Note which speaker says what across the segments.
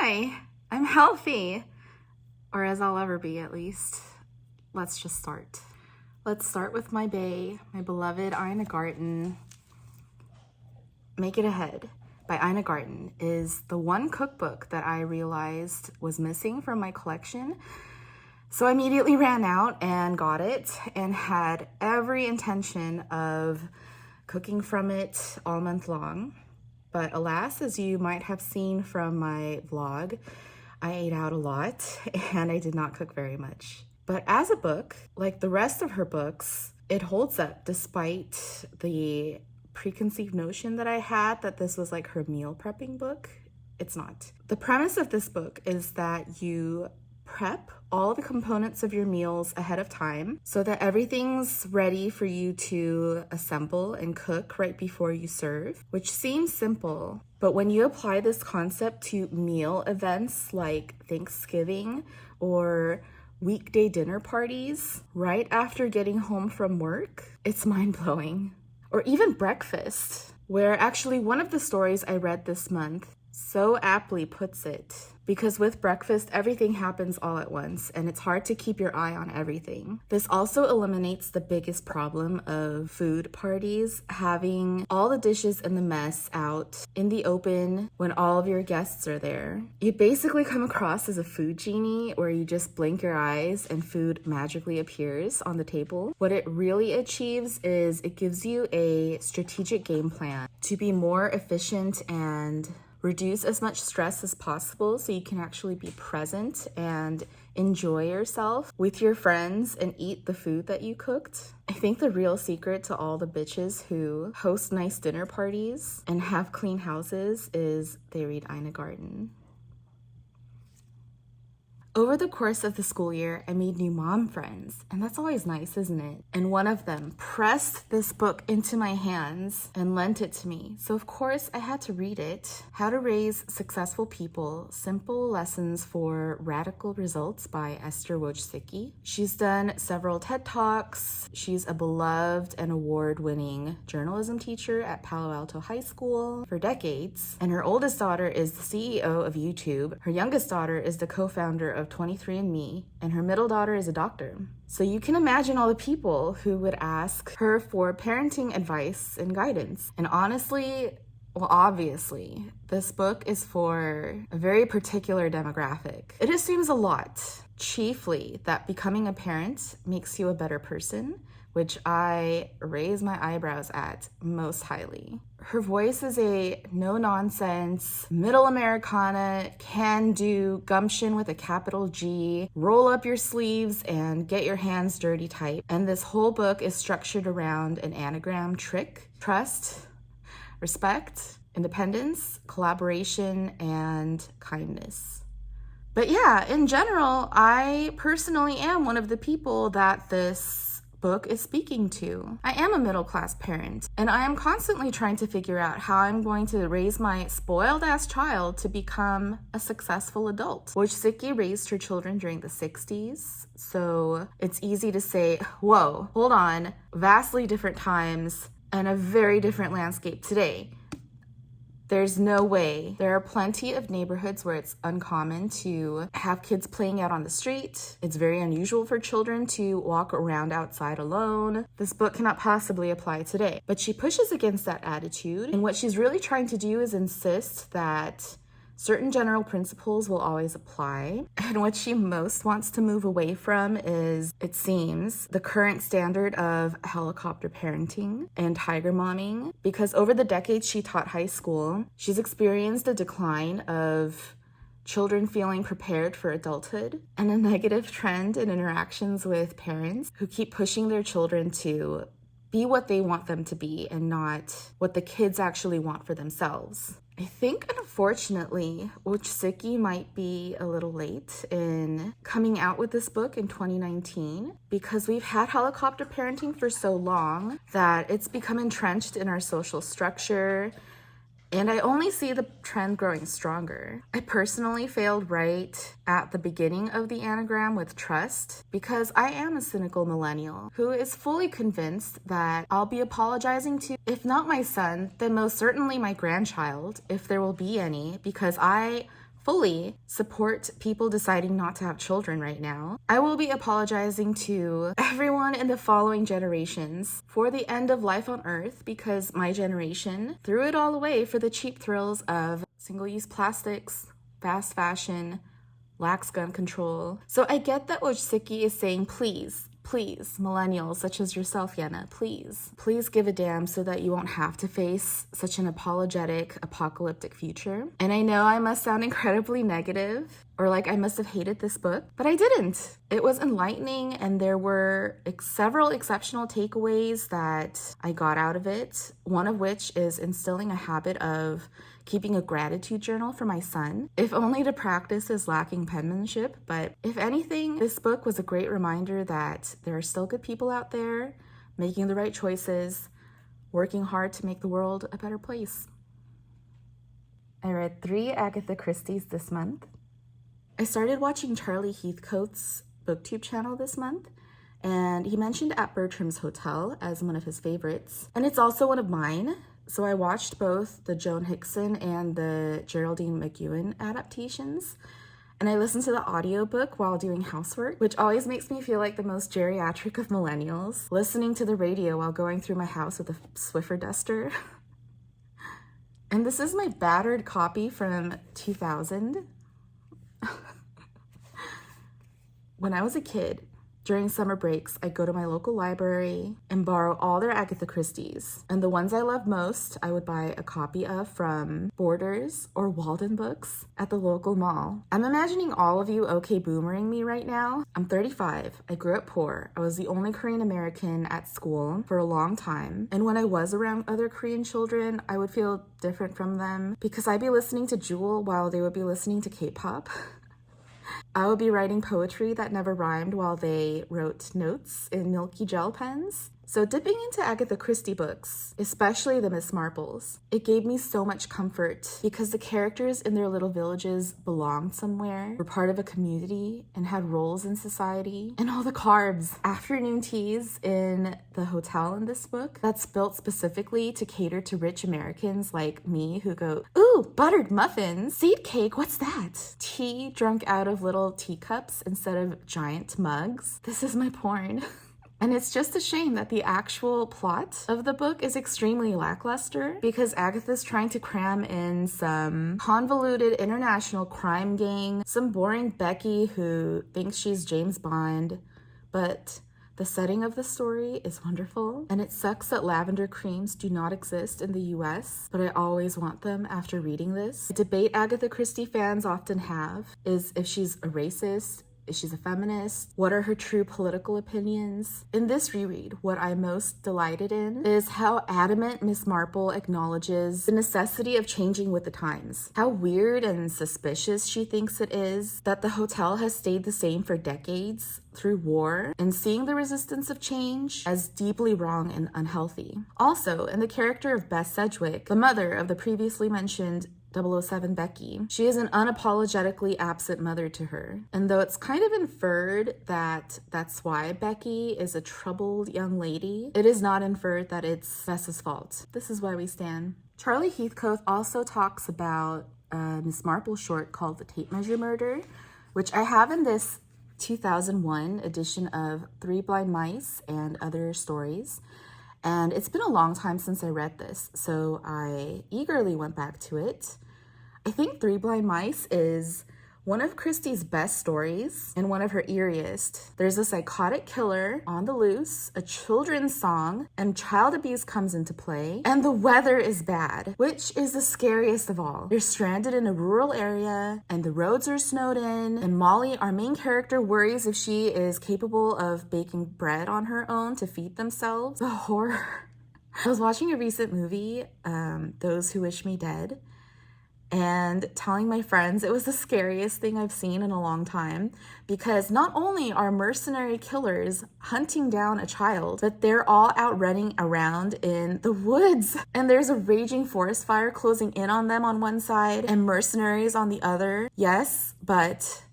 Speaker 1: Hi, I'm healthy. Or as I'll ever be, at least. Let's just start. Let's start with my bae, my beloved Garten. Make It Ahead by Garten is the one cookbook that I realized was missing from my collection. So I immediately ran out and got it and had every intention of cooking from it all month long. But alas, as you might have seen from my vlog, I ate out a lot and I did not cook very much. But as a book, like the rest of her books, it holds up despite the preconceived notion that I had that this was like her meal prepping book. It's not. The premise of this book is that you prep all the components of your meals ahead of time so that everything's ready for you to assemble and cook right before you serve, which seems simple. But when you apply this concept to meal events like Thanksgiving or weekday dinner parties right after getting home from work, it's mind-blowing. Or even breakfast, where actually one of the stories I read this month so aptly puts it. Because with breakfast, everything happens all at once, and it's hard to keep your eye on everything. This also eliminates the biggest problem of food parties, having all the dishes and the mess out in the open when all of your guests are there. You basically come across as a food genie, where you just blink your eyes and food magically appears on the table. What it really achieves is it gives you a strategic game plan to be more efficient and reduce as much stress as possible so you can actually be present and enjoy yourself with your friends and eat the food that you cooked. I think the real secret to all the bitches who host nice dinner parties and have clean houses is they read Garten. Over the course of the school year, I made new mom friends, and that's always nice, isn't it? And one of them pressed this book into my hands and lent it to me. So of course I had to read it. How to Raise Successful People, Simple Lessons for Radical Results by Esther Wojcicki. She's done several TED Talks. She's a beloved and award-winning journalism teacher at Palo Alto High School for decades. And her oldest daughter is the CEO of YouTube. Her youngest daughter is the co-founder of 23andMe, and her middle daughter is a doctor. So you can imagine all the people who would ask her for parenting advice and guidance. And honestly, well, obviously, this book is for a very particular demographic. It assumes a lot, chiefly that becoming a parent makes you a better person, which I raise my eyebrows at most highly. Her voice is a no-nonsense, middle Americana, can-do, gumption with a capital G, roll up your sleeves and get your hands dirty type. And this whole book is structured around an anagram trick: trust, respect, independence, collaboration, and kindness. But yeah, in general, I personally am one of the people that this book is speaking to. I am a middle-class parent, and I am constantly trying to figure out how I'm going to raise my spoiled-ass child to become a successful adult. Wojcicki raised her children during the 60s, so it's easy to say, whoa, hold on, vastly different times and a very different landscape today. There's no way. There are plenty of neighborhoods where it's uncommon to have kids playing out on the street. It's very unusual for children to walk around outside alone. This book cannot possibly apply today. But she pushes against that attitude, and what she's really trying to do is insist that certain general principles will always apply. And what she most wants to move away from is, it seems, the current standard of helicopter parenting and tiger momming. Because over the decades she taught high school, she's experienced a decline of children feeling prepared for adulthood and a negative trend in interactions with parents who keep pushing their children to be what they want them to be and not what the kids actually want for themselves. I think, unfortunately, Wojcicki might be a little late in coming out with this book in 2019 because we've had helicopter parenting for so long that it's become entrenched in our social structure, and I only see the trend growing stronger. I personally failed right at the beginning of the anagram with trust because I am a cynical millennial who is fully convinced that I'll be apologizing to, if not my son, then most certainly my grandchild, if there will be any, because I fully support people deciding not to have children right now. I will be apologizing to everyone in the following generations for the end of life on Earth because my generation threw it all away for the cheap thrills of single-use plastics, fast fashion, lax gun control. So I get that Wojcicki is saying, please, millennials such as yourself, Yenna, please give a damn so that you won't have to face such an apologetic, apocalyptic future. And I know I must sound incredibly negative, or like I must have hated this book, but I didn't. It was enlightening, and there were several exceptional takeaways that I got out of it, one of which is instilling a habit of keeping a gratitude journal for my son, if only to practice his lacking penmanship. But if anything, this book was a great reminder that there are still good people out there making the right choices, working hard to make the world a better place. I read 3 Agatha Christie's this month. I started watching Charlie Heathcote's booktube channel this month, and he mentioned At Bertram's Hotel as one of his favorites, and it's also one of mine. So I watched both the Joan Hickson and the Geraldine McEwen adaptations, and I listened to the audiobook while doing housework, which always makes me feel like the most geriatric of millennials, listening to the radio while going through my house with a Swiffer duster. And this is my battered copy from 2000. When I was a kid, during summer breaks, I'd go to my local library and borrow all their Agatha Christie's. And the ones I loved most, I would buy a copy of from Borders or Walden Books at the local mall. I'm imagining all of you okay boomering me right now. I'm 35. I grew up poor. I was the only Korean American at school for a long time. And when I was around other Korean children, I would feel different from them because I'd be listening to Jewel while they would be listening to K-pop. I would be writing poetry that never rhymed while they wrote notes in milky gel pens. So dipping into Agatha Christie books, especially the Miss Marples, it gave me so much comfort because the characters in their little villages belonged somewhere, were part of a community, and had roles in society. And all the carbs, afternoon teas in the hotel in this book, that's built specifically to cater to rich Americans like me who go, ooh, buttered muffins, seed cake, what's that? Tea drunk out of little teacups instead of giant mugs. This is my porn. And it's just a shame that the actual plot of the book is extremely lackluster because Agatha's trying to cram in some convoluted international crime gang, some boring Becky who thinks she's James Bond, but the setting of the story is wonderful, and it sucks that lavender creams do not exist in the US, but I always want them after reading this. The debate Agatha Christie fans often have is if she's a racist, is she a feminist? What are her true political opinions? In this reread, what I'm most delighted in is how adamant Miss Marple acknowledges the necessity of changing with the times. How weird and suspicious she thinks it is that the hotel has stayed the same for decades through war, and seeing the resistance of change as deeply wrong and unhealthy. Also, in the character of Bess Sedgwick, the mother of the previously mentioned 007 Becky, she is an unapologetically absent mother to her. And though it's kind of inferred that that's why Becky is a troubled young lady, it is not inferred that it's Bess's fault. This is why we stand. Charlie Heathcote also talks about a Miss Marple short called The Tape Measure Murder, which I have in this 2001 edition of Three Blind Mice and Other Stories. And it's been a long time since I read this, so I eagerly went back to it. I think Three Blind Mice is one of Christie's best stories and one of her eeriest. There's a psychotic killer on the loose, a children's song, and child abuse comes into play, and the weather is bad, which is the scariest of all. They're stranded in a rural area, and the roads are snowed in, and Molly, our main character, worries if she is capable of baking bread on her own to feed themselves. The horror. I was watching a recent movie, Those Who Wish Me Dead, and telling my friends it was the scariest thing I've seen in a long time because not only are mercenary killers hunting down a child, but they're all out running around in the woods. And there's a raging forest fire closing in on them on one side and mercenaries on the other. Yes, but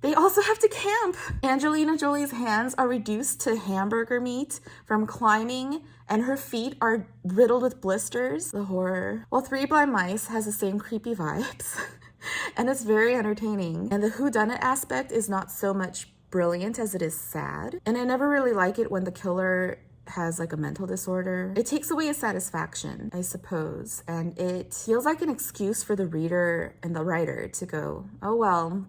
Speaker 1: they also have to camp. Angelina Jolie's hands are reduced to hamburger meat from climbing, and her feet are riddled with blisters. The horror. While Three Blind Mice has the same creepy vibes and it's very entertaining. And the whodunit aspect is not so much brilliant as it is sad. And I never really like it when the killer has like a mental disorder. It takes away a satisfaction, I suppose, and it feels like an excuse for the reader and the writer to go, oh well,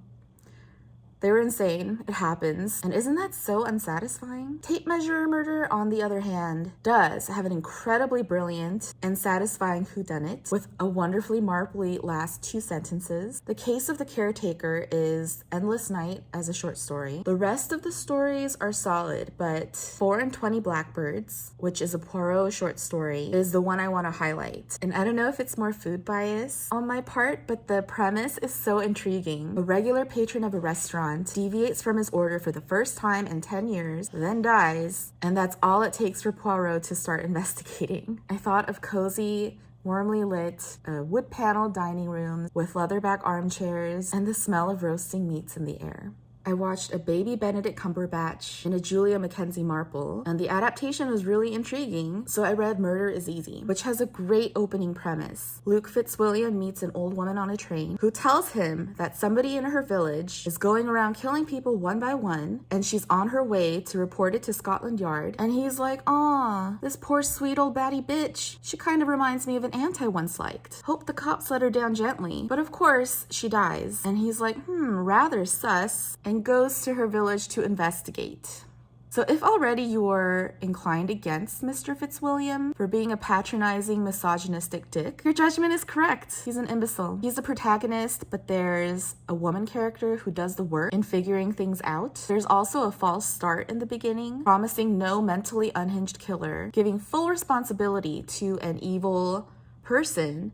Speaker 1: they were insane. It happens. And isn't that so unsatisfying? Tape measure murder, on the other hand, does have an incredibly brilliant and satisfying whodunit with a wonderfully marpley last 2 sentences. The Case of the Caretaker is Endless Night as a short story. The rest of the stories are solid, but 4 and 20 Blackbirds, which is a Poirot short story, is the one I want to highlight. And I don't know if it's more food bias on my part, but the premise is so intriguing. A regular patron of a restaurant deviates from his order for the first time in 10 years, then dies, and that's all it takes for Poirot to start investigating. I thought of cozy, warmly lit, wood-paneled dining rooms with leatherback armchairs and the smell of roasting meats in the air. I watched a baby Benedict Cumberbatch and a Julia Mackenzie Marple, and the adaptation was really intriguing, so I read Murder is Easy, which has a great opening premise. Luke Fitzwilliam meets an old woman on a train who tells him that somebody in her village is going around killing people one by one, and she's on her way to report it to Scotland Yard, and he's like, aw, this poor sweet old batty bitch. She kind of reminds me of an aunt I once liked. Hope the cops let her down gently. But of course, she dies, and he's like, rather sus, and goes to her village to investigate. So if already you're inclined against Mr. Fitzwilliam for being a patronizing, misogynistic dick, your judgment is correct. He's an imbecile. He's the protagonist, but there's a woman character who does the work in figuring things out. There's also a false start in the beginning, promising no mentally unhinged killer, giving full responsibility to an evil person,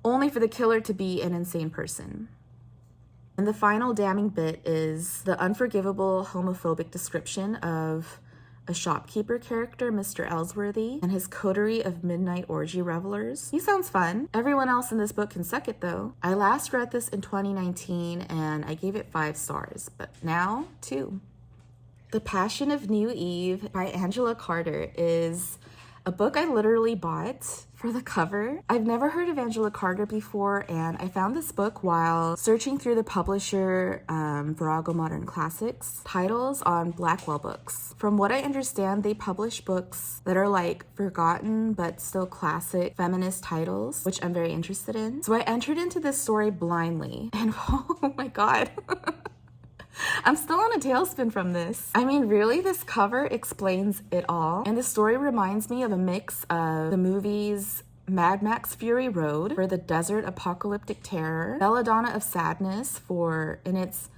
Speaker 1: only for the killer to be an insane person. And the final damning bit is the unforgivable homophobic description of a shopkeeper character, Mr. Ellsworthy, and his coterie of midnight orgy revelers. He sounds fun. Everyone else in this book can suck it though. I last read this in 2019 and I gave it 5 stars, but now 2. The Passion of New Eve by Angela Carter is a book I literally bought for the cover. I've never heard of Angela Carter before, and I found this book while searching through the publisher Virago Modern Classics titles on Blackwell Books. From what I understand, they publish books that are like forgotten but still classic feminist titles, which I'm very interested in. So I entered into this story blindly, and oh my god. I'm still on a tailspin from this. I mean, really, this cover explains it all. And the story reminds me of a mix of the movies Mad Max Fury Road for the desert apocalyptic terror, Belladonna of Sadness in its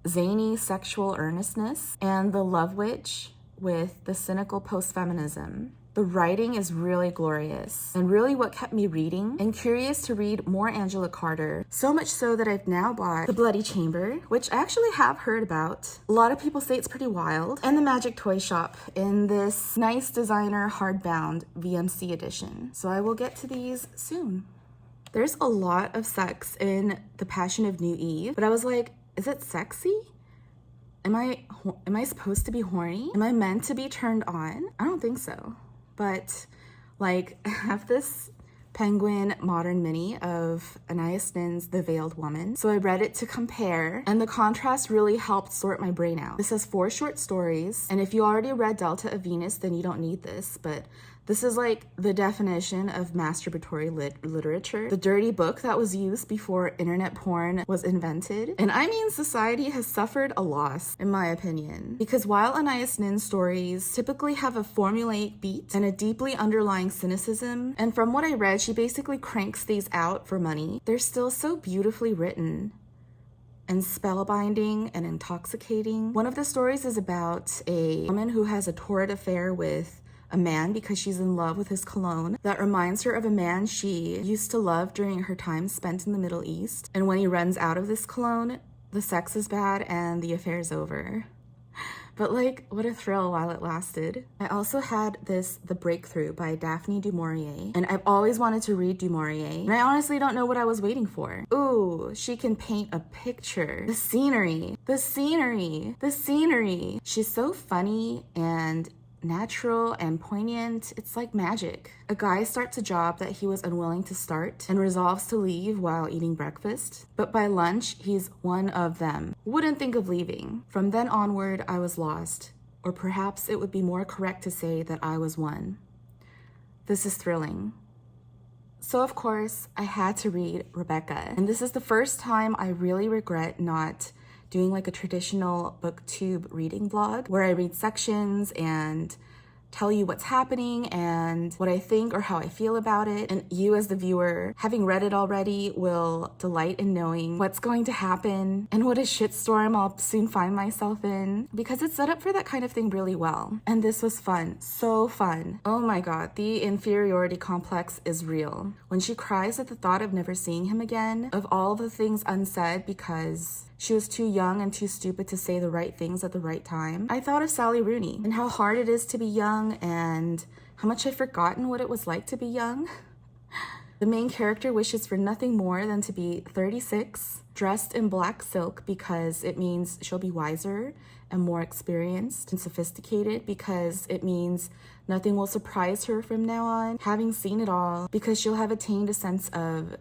Speaker 1: zany sexual earnestness, and The Love Witch with the cynical post-feminism. The writing is really glorious and really what kept me reading and curious to read more Angela Carter, so much so that I've now bought The Bloody Chamber, which I actually have heard about. A lot of people say it's pretty wild, and The Magic Toy Shop in this nice designer hardbound VMC edition. So I will get to these soon. There's a lot of sex in The Passion of New Eve, but I was like, is it sexy? Am I supposed to be horny? Am I meant to be turned on? I don't think so. But like, I have this Penguin modern mini of Anais Nin's The Veiled Woman. So I read it to compare, and the contrast really helped sort my brain out. This has 4 short stories, and if you already read Delta of Venus, then you don't need this, but this is like the definition of masturbatory literature, the dirty book that was used before internet porn was invented. And I mean, society has suffered a loss, in my opinion, because while Anais Nin's stories typically have a formulaic beat and a deeply underlying cynicism, and from what I read, she basically cranks these out for money, they're still so beautifully written and spellbinding and intoxicating. One of the stories is about a woman who has a torrid affair with a man because she's in love with his cologne that reminds her of a man she used to love during her time spent in the Middle East. And when he runs out of this cologne, the sex is bad and the affair is over. But like, what a thrill while it lasted. I also had The Breakthrough by Daphne du Maurier, and I've always wanted to read du Maurier, and I honestly don't know what I was waiting for. Ooh, she can paint a picture. The scenery. She's so funny and natural and poignant. It's like magic. A guy starts a job that he was unwilling to start and resolves to leave while eating breakfast. But by lunch, he's one of them. Wouldn't think of leaving. From then onward, I was lost. Or perhaps it would be more correct to say that I was one. This is thrilling. So of course, I had to read Rebecca. And this is the first time I really regret not doing like a traditional booktube reading vlog where I read sections and tell you what's happening and what I think or how I feel about it. And you as the viewer, having read it already, will delight in knowing what's going to happen and what a shitstorm I'll soon find myself in, because it's set up for that kind of thing really well. And this was fun, so fun. Oh my God, the inferiority complex is real. When she cries at the thought of never seeing him again, of all the things unsaid because she was too young and too stupid to say the right things at the right time, I thought of Sally Rooney and how hard it is to be young and how much I've forgotten what it was like to be young. The main character wishes for nothing more than to be 36, dressed in black silk because it means she'll be wiser and more experienced and sophisticated, because it means nothing will surprise her from now on, having seen it all, because she'll have attained a sense of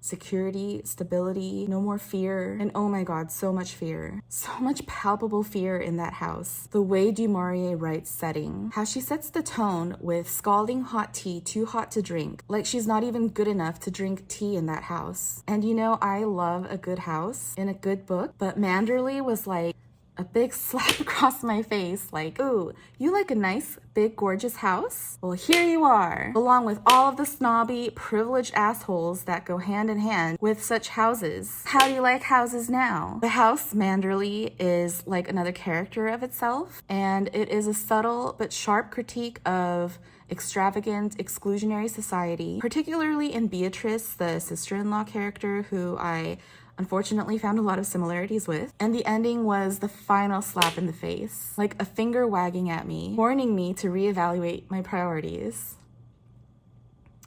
Speaker 1: security, stability, no more fear. And oh my God, so much fear. So much palpable fear in that house. The way du Maurier writes setting, how she sets the tone with scalding hot tea too hot to drink, like she's not even good enough to drink tea in that house. And you know, I love a good house in a good book, but Manderley was like a big slap across my face, like, ooh, you like a nice, big, gorgeous house? Well, here you are, along with all of the snobby, privileged assholes that go hand in hand with such houses. How do you like houses now? The house, Manderley, is like another character of itself, and it is a subtle but sharp critique of extravagant, exclusionary society, particularly in Beatrice, the sister-in-law character, who I unfortunately found a lot of similarities with. And the ending was the final slap in the face, like a finger wagging at me, warning me to reevaluate my priorities.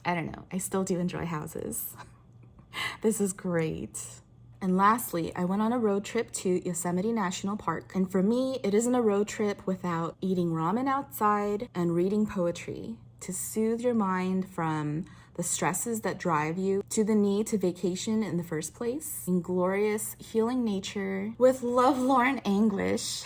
Speaker 1: I don't know, I still do enjoy houses. This is great. And lastly, I went on a road trip to Yosemite National Park. And for me, it isn't a road trip without eating ramen outside and reading poetry to soothe your mind from the stresses that drive you to the need to vacation in the first place, in glorious, healing nature with lovelorn anguish.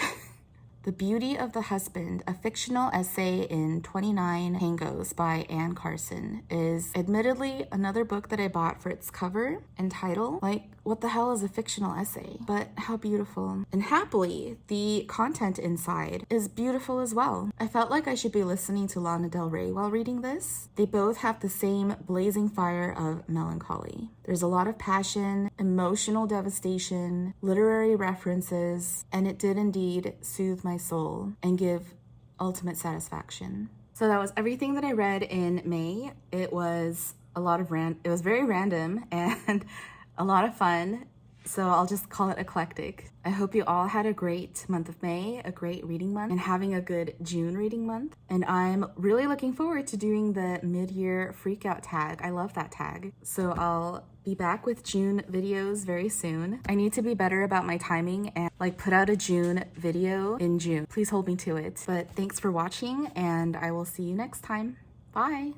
Speaker 1: The Beauty of the Husband, a fictional essay in 29 tangos by Carson, is admittedly another book that I bought for its cover and title. Like, what the hell is a fictional essay? But how beautiful. And happily, the content inside is beautiful as well. I felt like I should be listening to Lana Del Rey while reading this. They both have the same blazing fire of melancholy. There's a lot of passion, emotional devastation, literary references, and it did indeed soothe my soul and give ultimate satisfaction. So that was everything that I read in May. It was a lot of it was very random and a lot of fun. So I'll just call it eclectic. I hope you all had a great month of May, a great reading month, and having a good June reading month. And I'm really looking forward to doing the mid-year freakout tag. I love that tag. So I'll be back with June videos very soon. I need to be better about my timing and put out a June video in June. Please hold me to it. But thanks for watching, and I will see you next time. Bye.